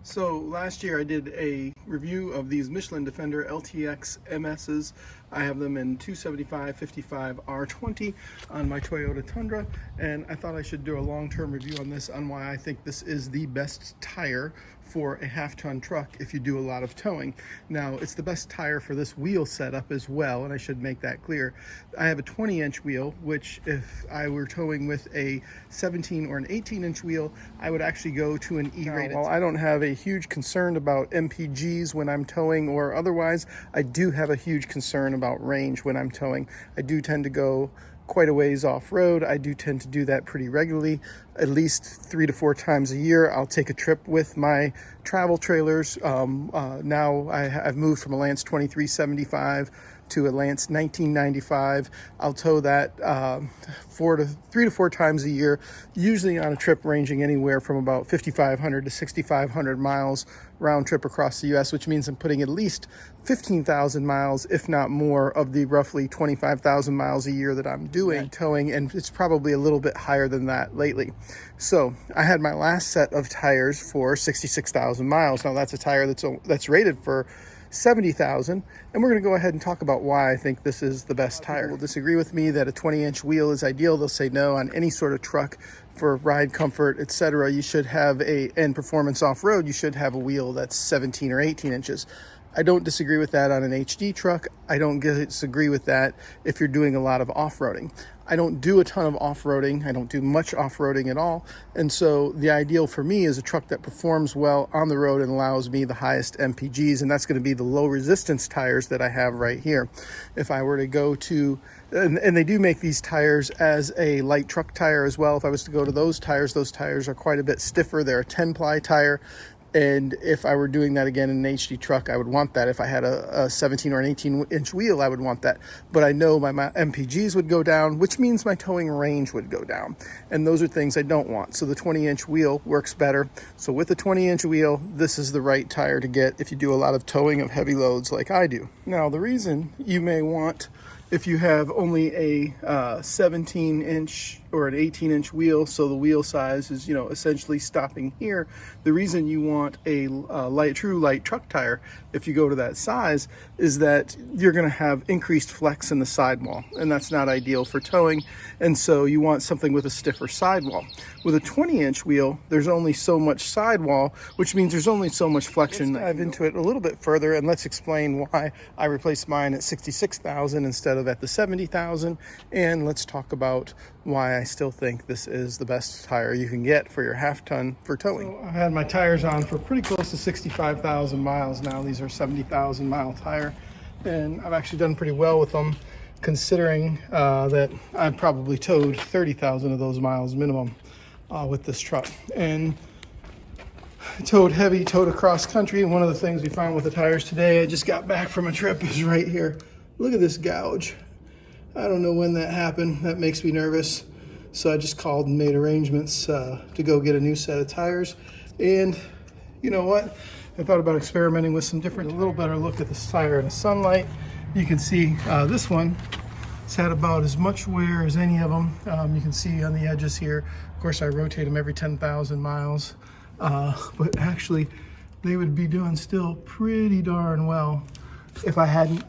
So last year I did a review of these Michelin Defender LTX MSs. I have them in 275, 55, R20 on my Toyota Tundra, and I thought I should do a long-term review on this, on why I think this is the best tire for a half-ton truck if you do a lot of towing. Now, it's the best tire for this wheel setup as well, and I should make that clear. I have a 20-inch wheel, which if I were towing with a 17 or an 18-inch wheel, I would actually go to an E-rated. While I don't have a huge concern about MPGs when I'm towing or otherwise, I do have a huge concern about range when I'm towing. I do tend to go quite a ways off-road. I do tend to do that pretty regularly. At least 3 to 4 times a year I'll take a trip with my travel trailers. Now I've moved from a Lance 2375 to a Lance 1995. I'll tow that 3 to 4 times a year, usually on a trip ranging anywhere from about 5,500 to 6,500 miles round trip across the US, which means I'm putting at least 15,000 miles, if not more, of the roughly 25,000 miles a year that I'm doing towing, and it's probably a little bit higher than that lately. So I had my last set of tires for 66,000 miles. Now that's a tire that's rated for 70,000, and we're going to go ahead and talk about why I think this is the best tire. People will disagree with me that a 20-inch wheel is ideal. They'll say no, on any sort of truck for ride comfort, etc. You should have and performance off-road, you should have a wheel that's 17 or 18 inches. I don't disagree with that on an HD truck. I don't disagree with that if you're doing a lot of off-roading. I don't do a ton of off-roading. I don't do much off-roading at all. And so the ideal for me is a truck that performs well on the road and allows me the highest MPGs, and that's going to be the low resistance tires that I have right here. If I were to go to, and they do make these tires as a light truck tire as well. If I was to go to those tires are quite a bit stiffer. They're a 10-ply tire. And if I were doing that again in an HD truck, I would want that. If I had a 17 or an 18-inch wheel, I would want that. But I know my MPGs would go down, which means my towing range would go down. And those are things I don't want. So the 20-inch wheel works better. So with the 20-inch wheel, this is the right tire to get if you do a lot of towing of heavy loads like I do. Now, the reason you may want, if you have only a 17-inch or an 18-inch wheel, so the wheel size is, essentially stopping here, the reason you want a true light truck tire, if you go to that size, is that you're going to have increased flex in the sidewall, and that's not ideal for towing, and so you want something with a stiffer sidewall. With a 20-inch wheel, there's only so much sidewall, which means there's only so much flexion. Let's dive into it a little bit further, and let's explain why I replaced mine at 66,000 instead of at the 70,000, and let's talk about why I still think this is the best tire you can get for your half-ton for towing. So I've had my tires on for pretty close to 65,000 miles now. These are 70,000 mile tire, and I've actually done pretty well with them, considering that I've probably towed 30,000 of those miles minimum with this truck. And towed heavy, towed across country. And one of the things we found with the tires today, I just got back from a trip, is right here. Look at this gouge. I don't know when that happened. That makes me nervous. So I just called and made arrangements to go get a new set of tires. And you know what? I thought about experimenting with some different, a little better look at this tire in the sunlight. You can see this one has had about as much wear as any of them. You can see on the edges here. Of course, I rotate them every 10,000 miles. But actually, they would be doing still pretty darn well if I hadn't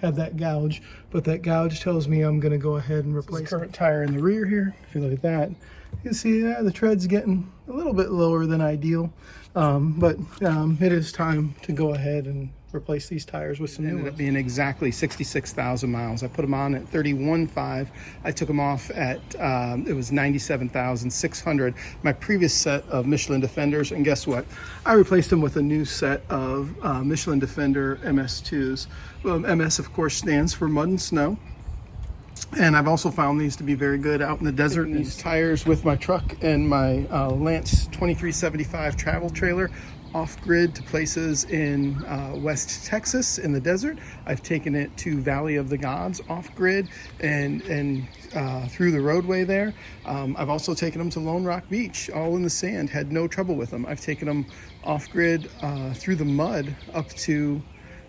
had that gouge. But that gouge tells me I'm going to go ahead and replace the current tire in the rear here. If you look at that, you can see the tread's getting a little bit lower than ideal. But it is time to go ahead and replace these tires with some new ones. Ended up being exactly 66,000 miles. I put them on at 31.5. I took them off at, it was 97,600. My previous set of Michelin Defenders, and guess what? I replaced them with a new set of Michelin Defender MS2s. MS, of course, stands for mud and snow. And I've also found these to be very good out in the desert. These tires with my truck and my Lance 2375 travel trailer off-grid to places in West Texas in the desert. I've taken it to Valley of the Gods off-grid and through the roadway there. I've also taken them to Lone Rock Beach, all in the sand, had no trouble with them. I've taken them off-grid through the mud up to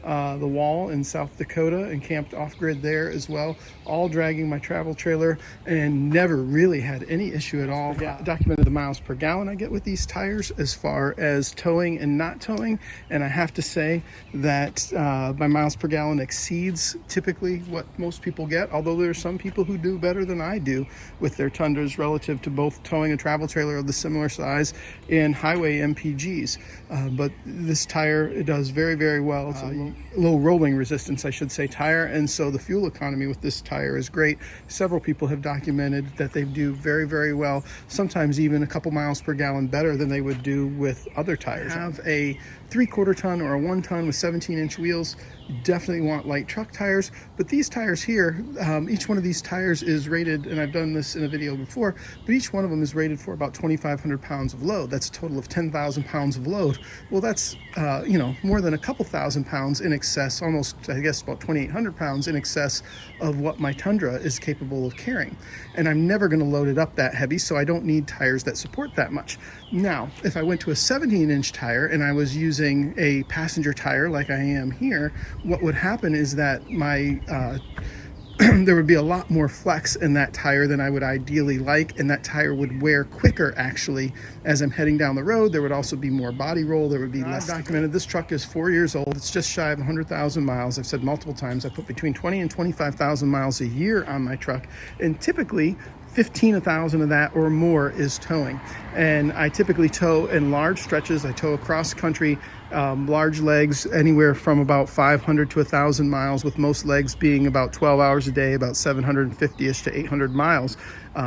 the wall in South Dakota and camped off-grid there as well, all dragging my travel trailer, and never really had any issue at all. Documented the miles per gallon I get with these tires as far as towing and not towing, and I have to say that my miles per gallon exceeds typically what most people get, although there are some people who do better than I do with their Tundras relative to both towing a travel trailer of the similar size and highway MPGs. But this tire, it does very, very well. It's a low rolling resistance, I should say, tire, and so the fuel economy with this tire is great. Several people have documented that they do very, very well, sometimes even a couple miles per gallon better than they would do with other tires. I have a 3/4 ton or a 1 ton with 17-inch wheels. You definitely want light truck tires, but these tires here, each one of these tires is rated, and I've done this in a video before, but each one of them is rated for about 2,500 pounds of load. That's a total of 10,000 pounds of load. Well, that's you know, more than a couple thousand pounds in excess, almost, I guess, about 2,800 pounds in excess of what my Tundra is capable of carrying. And I'm never going to load it up that heavy, so I don't need tires that support that much. Now, if I went to a 17-inch tire and I was using a passenger tire like I am here, what would happen is that my there would be a lot more flex in that tire than I would ideally like, and that tire would wear quicker actually as I'm heading down the road. There would also be more body roll. There would be less documented. This truck is 4 years old. It's just shy of 100,000 miles. I've said multiple times I put between 20 and 25,000 miles a year on my truck, and typically 15,000 of that or more is towing. And I typically tow in large stretches. I tow across country, large legs, anywhere from about 500 to 1,000 miles, with most legs being about 12 hours a day, about 750-ish to 800 miles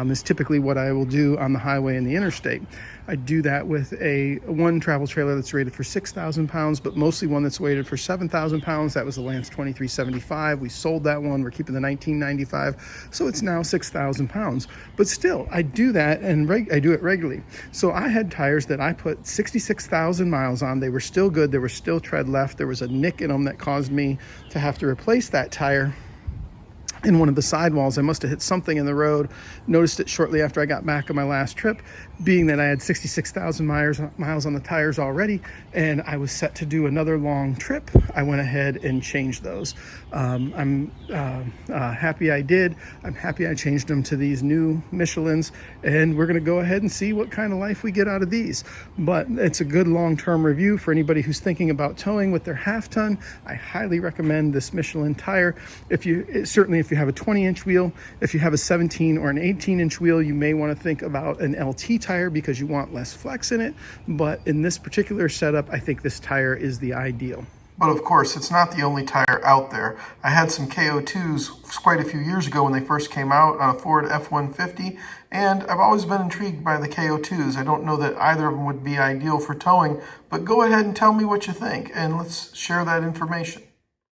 is typically what I will do on the highway and the interstate. I do that with one travel trailer that's rated for 6,000 pounds, but mostly one that's rated for 7,000 pounds. That was the Lance 2375. We sold that one. We're keeping the 1995. So it's now 6,000 pounds. But still, I do that, and I do it regularly. So I had tires that I put 66,000 miles on. They were still good. There was still tread left. There was a nick in them that caused me to have to replace that tire in one of the sidewalls. I must have hit something in the road, noticed it shortly after I got back on my last trip, being that I had 66,000 miles on the tires already, and I was set to do another long trip. I went ahead and changed those. I'm happy I did. I'm happy I changed them to these new Michelins, and we're going to go ahead and see what kind of life we get out of these. But it's a good long-term review for anybody who's thinking about towing with their half-ton. I highly recommend this Michelin tire. Certainly if you have a 20-inch wheel, if you have a 17 or an 18-inch wheel, you may want to think about an LT tire because you want less flex in it. But in this particular setup, I think this tire is the ideal. But of course, it's not the only tire out there. I had some KO2s quite a few years ago when they first came out on a Ford F-150, and I've always been intrigued by the KO2s. I don't know that either of them would be ideal for towing, but go ahead and tell me what you think, and let's share that information.